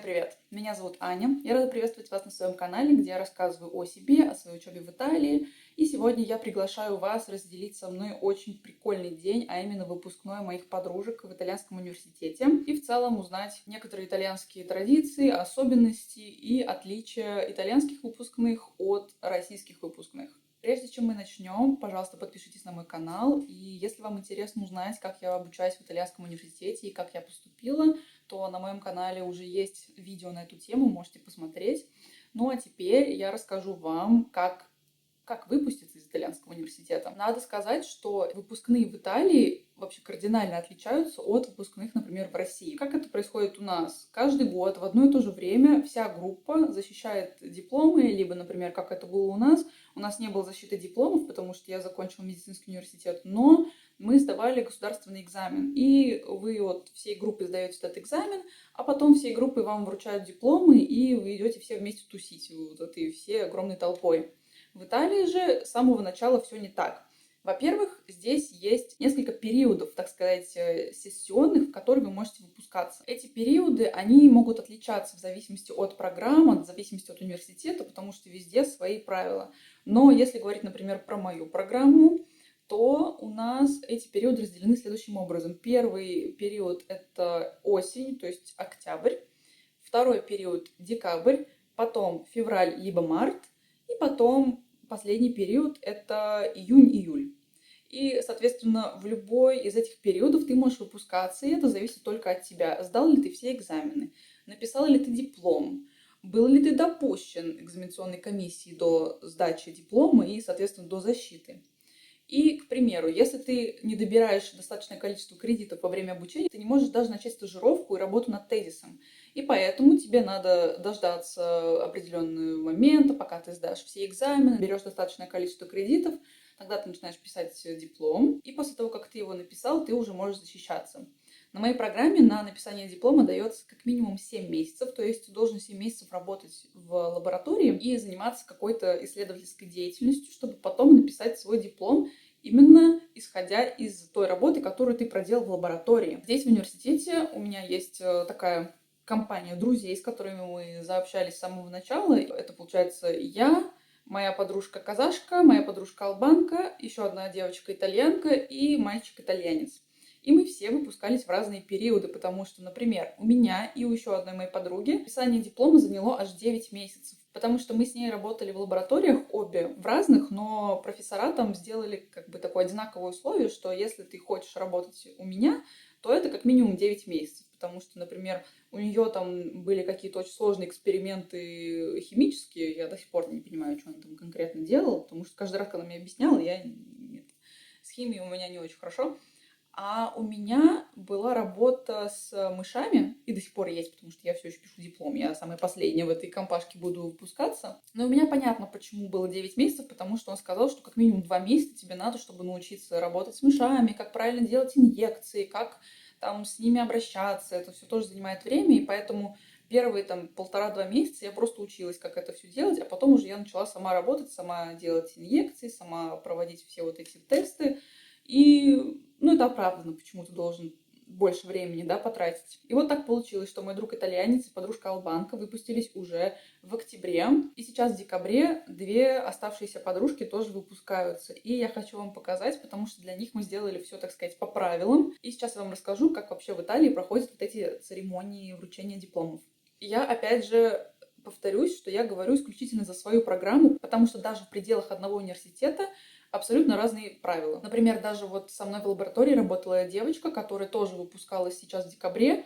привет! Меня зовут Аня. Я рада приветствовать вас на своем канале, где я рассказываю о себе, о своей учебе в Италии. И сегодня я приглашаю вас разделить со мной очень прикольный день, а именно выпускной моих подружек в итальянском университете. И в целом узнать некоторые итальянские традиции, особенности и отличия итальянских выпускных от российских выпускных. Прежде чем мы начнем, пожалуйста, подпишитесь на мой канал. И если вам интересно узнать, как я обучаюсь в итальянском университете и как я поступила, то на моем канале уже есть видео на эту тему, можете посмотреть. Ну а теперь я расскажу вам, как выпуститься из итальянского университета. Надо сказать, что выпускные в Италии вообще кардинально отличаются от выпускных, например, в России. Как это происходит у нас? Каждый год в одно и то же время вся группа защищает дипломы, либо, например, как это было у нас не было защиты дипломов, потому что я закончила медицинский университет, но мы сдавали государственный экзамен. И вы вот всей группой сдаете этот экзамен, а потом всей группой вам вручают дипломы, и вы идете все вместе тусить, вот этой всей огромной толпой. В Италии же с самого начала все не так. Во-первых, здесь есть несколько периодов, так сказать, сессионных, в которые вы можете выпускаться. Эти периоды, они могут отличаться в зависимости от программы, в зависимости от университета, потому что везде свои правила. Но если говорить, например, про мою программу, то у нас эти периоды разделены следующим образом. Первый период – это осень, то есть октябрь. Второй период – декабрь, потом февраль либо март, и потом последний период – это июнь-июль. И, соответственно, в любой из этих периодов ты можешь выпускаться, и это зависит только от тебя. Сдал ли ты все экзамены, написал ли ты диплом, был ли ты допущен к экзаменационной комиссии до сдачи диплома и, соответственно, до защиты. И, к примеру, если ты не добираешь достаточное количество кредитов во время обучения, ты не можешь даже начать стажировку и работу над тезисом. И поэтому тебе надо дождаться определенного момента, пока ты сдашь все экзамены, берешь достаточное количество кредитов, тогда ты начинаешь писать диплом, и после того, как ты его написал, ты уже можешь защищаться. На моей программе на написание диплома дается как минимум 7 месяцев, то есть ты должен 7 месяцев работать в лаборатории и заниматься какой-то исследовательской деятельностью, чтобы потом написать свой диплом, именно исходя из той работы, которую ты проделал в лаборатории. Здесь, в университете, у меня есть такая компания друзей, с которыми мы заобщались с самого начала. Это, получается, я, моя подружка-казашка, моя подружка-албанка, еще одна девочка-итальянка и мальчик-итальянец. И мы все выпускались в разные периоды, потому что, например, у меня и у еще одной моей подруги писание диплома заняло аж 9 месяцев, потому что мы с ней работали в лабораториях обе в разных, но профессора там сделали как бы такое одинаковое условие, что если ты хочешь работать у меня, то это как минимум 9 месяцев, потому что, например, у нее там были какие-то очень сложные эксперименты химические, я до сих пор не понимаю, что она там конкретно делала, потому что каждый раз, когда мне объясняла, нет, с химией у меня не очень хорошо. А у меня была работа с мышами, и до сих пор есть, потому что я все еще пишу диплом, я самая последняя в этой компашке буду выпускаться. Но у меня понятно, почему было 9 месяцев, потому что он сказал, что как минимум 2 месяца тебе надо, чтобы научиться работать с мышами, как правильно делать инъекции, как там с ними обращаться, это все тоже занимает время, и поэтому первые там 1,5-2 месяца я просто училась, как это все делать, а потом уже я начала сама работать, сама делать инъекции, сама проводить все вот эти тесты, и это оправданно, почему ты должен больше времени, да, потратить. И вот так получилось, что мой друг итальянец и подружка албанка выпустились уже в октябре. И сейчас в декабре 2 оставшиеся подружки тоже выпускаются. И я хочу вам показать, потому что для них мы сделали все, так сказать, по правилам. И сейчас я вам расскажу, как вообще в Италии проходят вот эти церемонии вручения дипломов. Я, опять же, повторюсь, что я говорю исключительно за свою программу, потому что даже в пределах одного университета абсолютно разные правила. Например, даже вот со мной в лаборатории работала девочка, которая тоже выпускалась сейчас в декабре.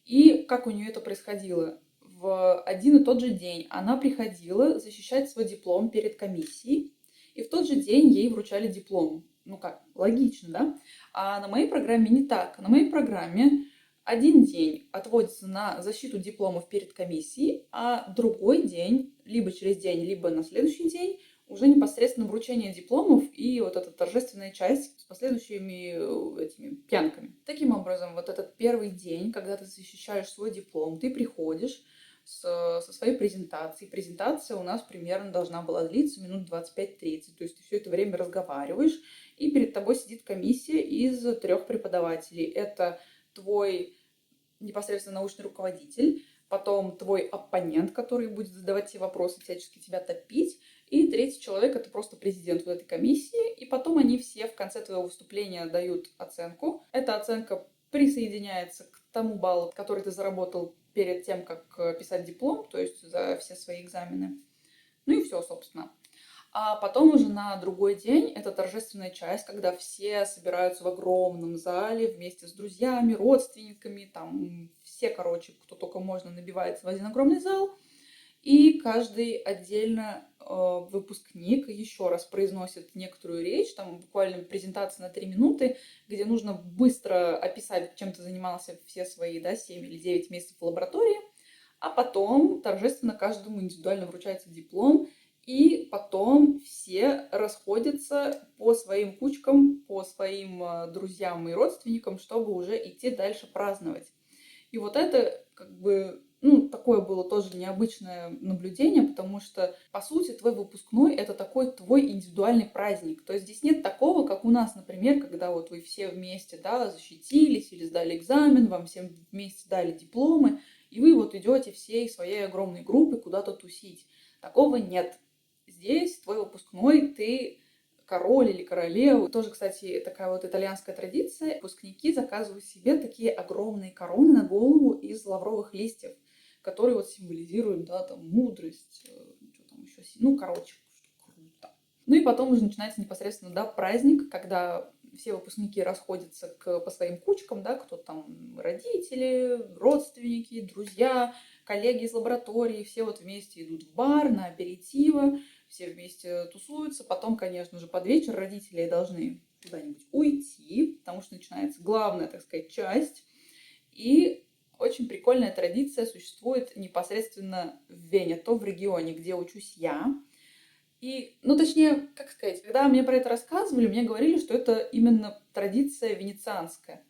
И как у нее это происходило? В один и тот же день она приходила защищать свой диплом перед комиссией, и в тот же день ей вручали диплом. Логично, да? А на моей программе не так. На моей программе один день отводится на защиту дипломов перед комиссией, а другой день, либо через день, либо на следующий день, уже непосредственно вручение дипломов и вот эта торжественная часть с последующими этими пьянками. Таким образом, вот этот первый день, когда ты защищаешь свой диплом, ты приходишь со своей презентацией. Презентация у нас примерно должна была длиться минут 25-30. То есть ты все это время разговариваешь, и перед тобой сидит комиссия из 3 преподавателей. Это твой непосредственно научный руководитель, потом твой оппонент, который будет задавать тебе вопросы, всячески тебя топить, и третий человек — это просто президент вот этой комиссии, и потом они все в конце твоего выступления дают оценку. Эта оценка присоединяется к тому баллу, который ты заработал перед тем, как писать диплом, то есть за все свои экзамены. Ну и все, собственно. А потом уже на другой день это торжественная часть, когда все собираются в огромном зале вместе с друзьями, родственниками, там все, короче, кто только можно, набивается в один огромный зал. И каждый отдельно выпускник еще раз произносит некоторую речь, там буквально презентация на 3 минуты, где нужно быстро описать, чем ты занимался все свои 7 или 9 месяцев в лаборатории, а потом торжественно каждому индивидуально вручается диплом, и потом все расходятся по своим кучкам, по своим друзьям и родственникам, чтобы уже идти дальше праздновать. И вот это такое было тоже необычное наблюдение, потому что, по сути, твой выпускной — это такой твой индивидуальный праздник. То есть здесь нет такого, как у нас, например, когда вот вы все вместе, защитились или сдали экзамен, вам всем вместе дали дипломы, и вы вот идете всей своей огромной группой куда-то тусить. Такого нет. Здесь твой выпускной, ты король или королева. Тоже, кстати, такая вот итальянская традиция. Выпускники заказывают себе такие огромные короны на голову из лавровых листьев, которые вот символизируют, мудрость, что там еще, короче, круто. Ну и потом уже начинается непосредственно, праздник, когда все выпускники расходятся по своим кучкам, кто там родители, родственники, друзья, коллеги из лаборатории, все вот вместе идут в бар на аперитиво, все вместе тусуются. Потом, конечно же, под вечер родители должны куда-нибудь уйти, потому что начинается главная, так сказать, часть. И очень прикольная традиция существует непосредственно в Венето, в регионе, где учусь я. И, точнее, как сказать, когда мне про это рассказывали, мне говорили, что это именно традиция венецианская.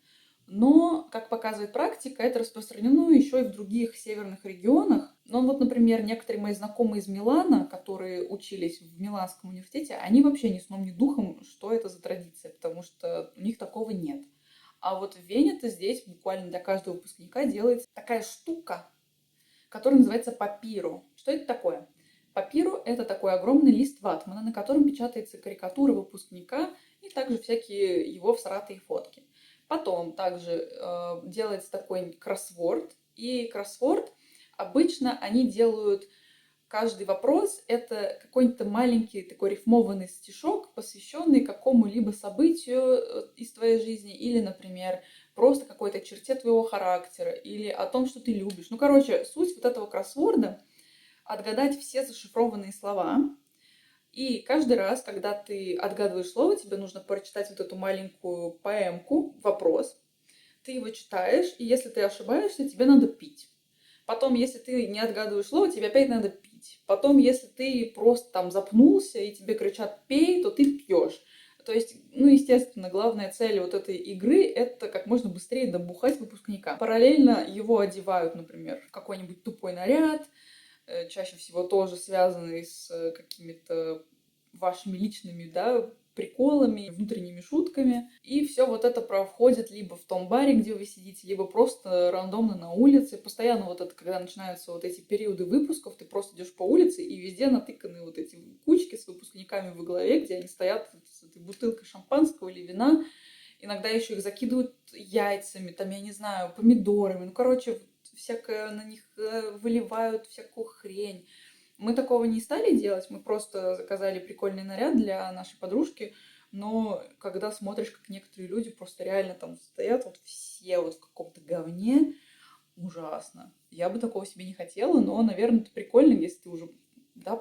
Но, как показывает практика, это распространено еще и в других северных регионах. Но вот, например, некоторые мои знакомые из Милана, которые учились в Миланском университете, они вообще ни сном, ни духом, что это за традиция, потому что у них такого нет. А вот в Венето здесь буквально для каждого выпускника делается такая штука, которая называется папиро. Что это такое? Папиро — это такой огромный лист ватмана, на котором печатается карикатура выпускника и также всякие его всратые фотки. Потом также делается такой кроссворд. И кроссворд обычно они делают... Каждый вопрос — это какой-то маленький такой рифмованный стишок, посвященный какому-либо событию из твоей жизни или, например, просто какой-то черте твоего характера или о том, что ты любишь. Суть вот этого кроссворда — отгадать все зашифрованные слова. И каждый раз, когда ты отгадываешь слово, тебе нужно прочитать вот эту маленькую поэмку, вопрос. Ты его читаешь, и если ты ошибаешься, тебе надо пить. Потом, если ты не отгадываешь слово, тебе опять надо пить. Потом, если ты просто там запнулся, и тебе кричат «пей», то ты пьешь. То есть, естественно, главная цель вот этой игры — это как можно быстрее добухать выпускника. Параллельно его одевают, например, в какой-нибудь тупой наряд, чаще всего тоже связанный с какими-то вашими личными, приколами, внутренними шутками. И все вот это проходит либо в том баре, где вы сидите, либо просто рандомно на улице. Постоянно вот это, когда начинаются вот эти периоды выпусков, ты просто идешь по улице, и везде натыканы вот эти кучки с выпускниками во главе, где они стоят с этой бутылкой шампанского или вина. Иногда еще их закидывают яйцами, там, я не знаю, помидорами. Всякое на них выливают, всякую хрень. Мы такого не стали делать, мы просто заказали прикольный наряд для нашей подружки, но когда смотришь, как некоторые люди просто реально там стоят, вот все вот в каком-то говне, ужасно. Я бы такого себе не хотела, но, наверное, это прикольно, если ты уже,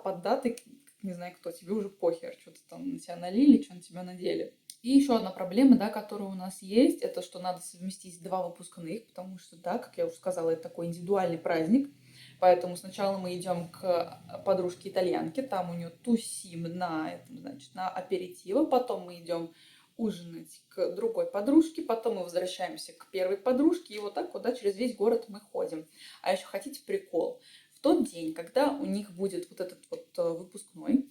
поддатый, не знаю кто, тебе уже похер, что-то там на тебя налили, что на тебя надели. И еще одна проблема, которая у нас есть, это что надо совместить 2 выпускных, потому что, как я уже сказала, это такой индивидуальный праздник. Поэтому сначала мы идем к подружке-итальянке, там у нее тусим на аперитиво, потом мы идем ужинать к другой подружке, потом мы возвращаемся к первой подружке, и вот так через весь город мы ходим. А еще хотите прикол? В тот день, когда у них будет вот этот вот выпускной,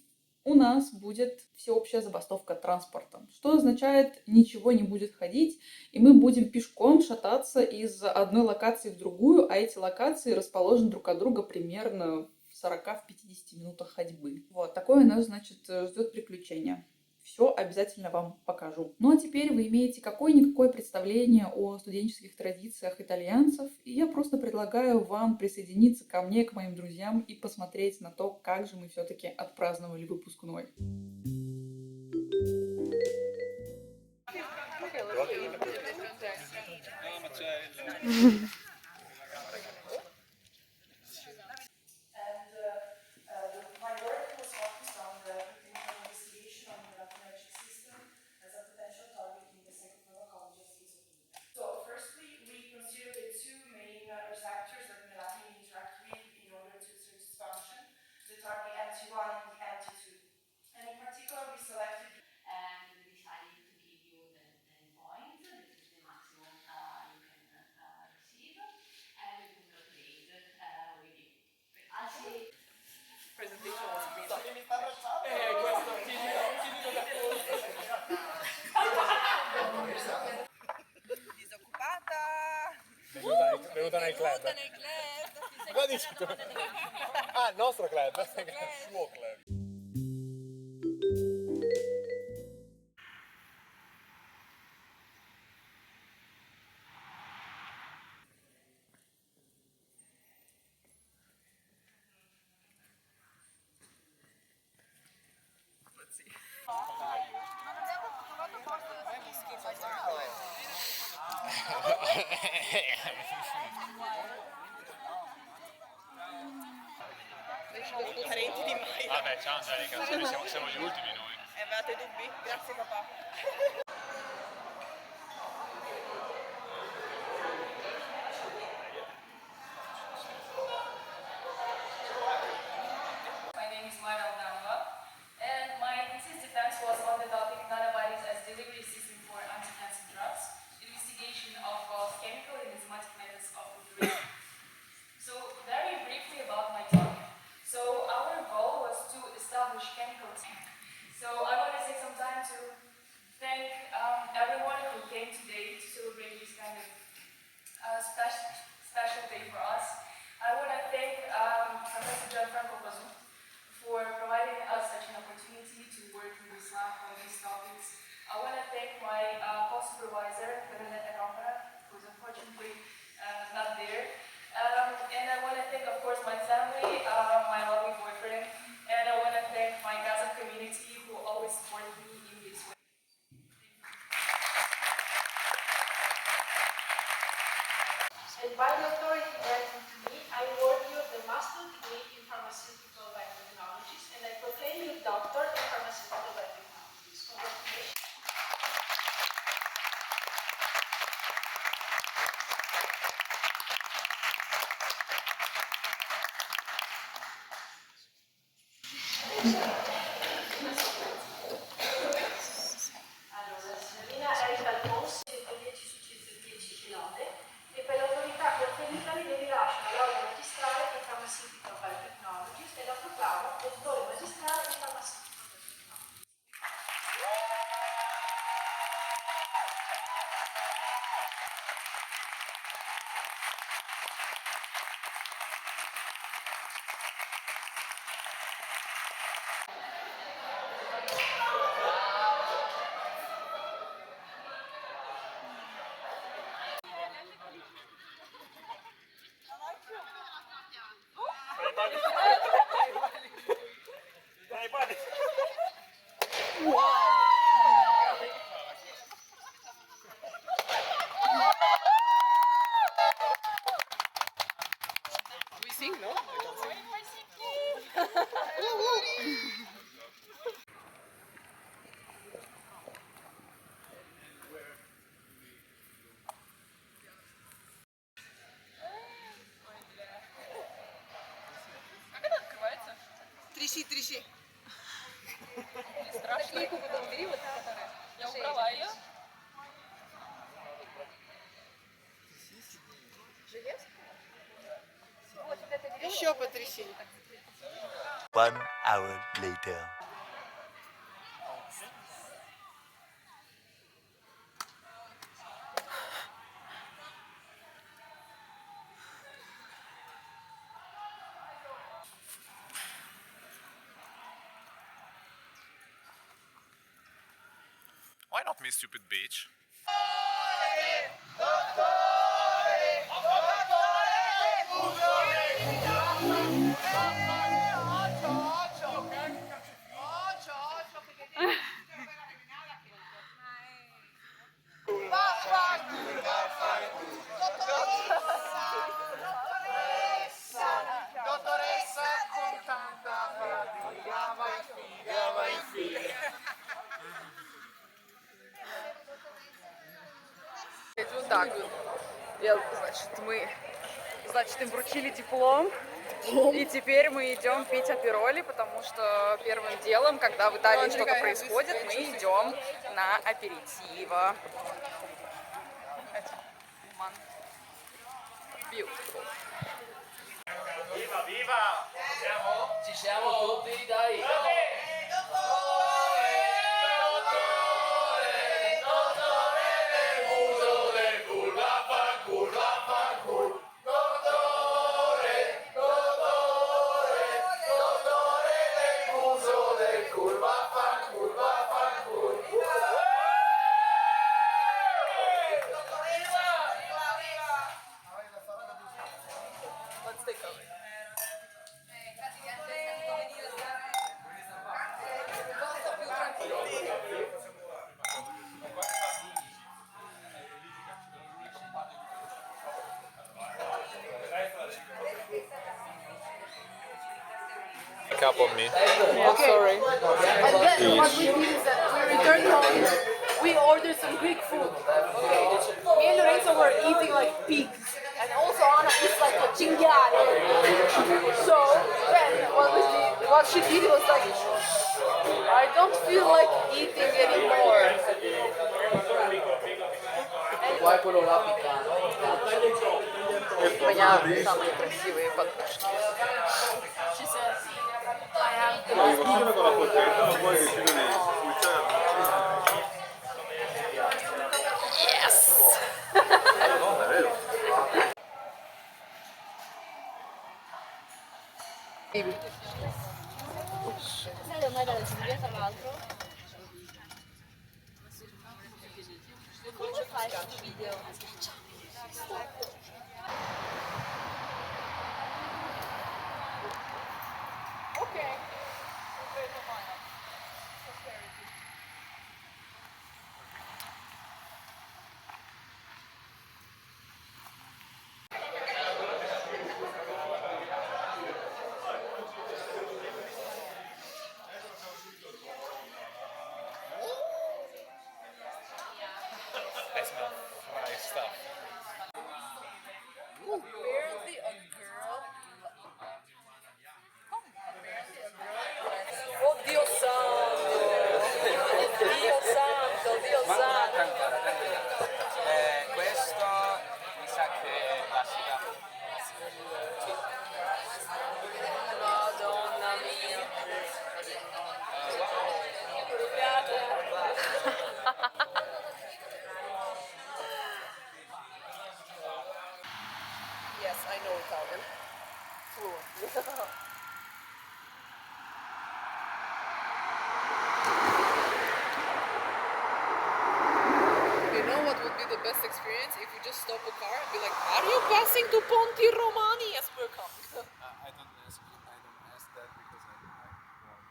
у нас будет всеобщая забастовка транспорта, что означает, ничего не будет ходить, и мы будем пешком шататься из одной локации в другую, а эти локации расположены друг от друга примерно в 40-50 минутах ходьбы. Вот, такое нас, значит, ждет приключение. Все обязательно вам покажу. Ну а теперь вы имеете какое-никакое представление о студенческих традициях итальянцев, и я просто предлагаю вам присоединиться ко мне, к моим друзьям и посмотреть на то, как же мы все-таки отпраздновали выпускной. Venuta nel club. Cosa dici tu? Ah, il nostro club, il suo club. Parenti di Maio. Vabbè, ciao Angelica, siamo gli ultimi noi. Avevate dubbi? Grazie papà. My name is Mara Aldanova, and my thesis defense was on the topic nanovirus as delivery system for anti-cancer drugs, investigation of both chemical and enzymatic methods of preparation. So, very briefly about my topic. So, our goal was to establish chemical. So, I want to take some time to thank everyone who came today to celebrate this kind of special day for us. I want to thank Professor Gianfranco Bazzu for providing us such an opportunity to work in this lab on these topics. I want to thank my co-supervisor, Benedetta Campana, who's unfortunately not there. And I want to thank, of course, my family, my lovely boyfriend, and I want to thank my Gaza community who always supported me in this way. And by the authority granted to me, I award you the Master Degree in Pharmaceutical Biotechnologies, and I proclaim you Doctor in Pharmaceutical Biotechnologies. Congratulations. Allora, signorina Erika Alfonso, 110 su 110 lode, e per l'autorità contenuta vi rilascio la laurea magistrale in Pharmaceutical Biotechnologies e la proclamo dottore magistrale in Pharmaceutical Biotechnologies. We sing, no? Как это открывается? Тряси, тряси. Не страшно. Наклейку потом бери, вот которая. Я убрала ее. Еще потряси. 1 hour later. Stop Me Stupid Bitch. Вот так вот. Значит, им вручили диплом. И теперь мы идем пить апероли, потому что первым делом, когда в Италии что-то происходит, мы идем на аперитиво. Beautiful. Viva, viva! Ci siamo tutti, dai! Cup on me. Sorry. And then what we did is that we returned home, we ordered some Greek food. Me and Lorenzo were eating like pigs. And also Anna eats like a cinghiale. So then what she did was like, I don't feel like eating anymore. Guai quello là piccante. У меня самые красивые подушки. She said, I have the Ivo, scrivilo con la polpetta, non vuoi che ci doni Sai ormai dalla Silvia tra l'altro? Come fai questo video? I smell fried stuff. Apparently a girl. Oh Dio santo! Dio santo, Dio santo! Questo mi sa che è classica. Madonna mia! Yes, I know Italian. Fluently. You know what would be the best experience if you just stop a car and be like, are you passing to Ponti Romani? Yes, we're coming. I don't ask that because I want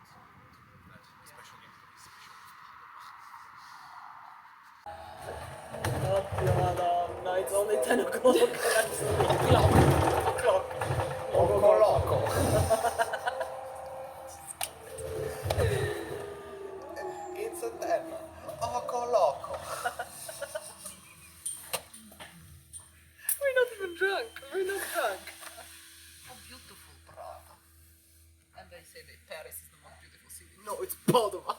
especially. Madonna, it's only 10 o'clock. It's a 10. Oco loco. We're not even drunk. We're not drunk. How beautiful Prague. And they say that Paris is the most beautiful city. No, it's Padova.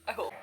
I hope.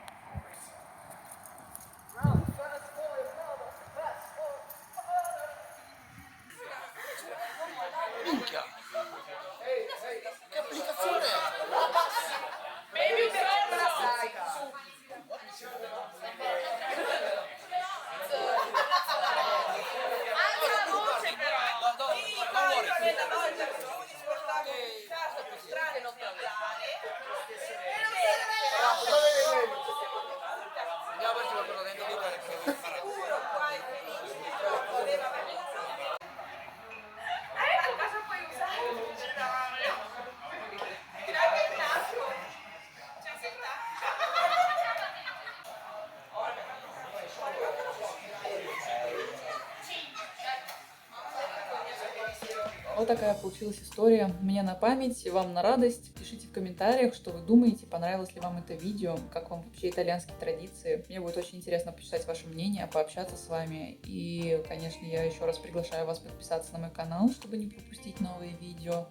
Вот такая получилась история. Мне на память, вам на радость. Пишите в комментариях, что вы думаете, понравилось ли вам это видео, как вам вообще итальянские традиции. Мне будет очень интересно почитать ваше мнение, пообщаться с вами. И, конечно, я еще раз приглашаю вас подписаться на мой канал, чтобы не пропустить новые видео.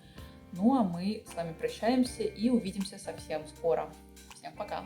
Ну а мы с вами прощаемся и увидимся совсем скоро. Всем пока!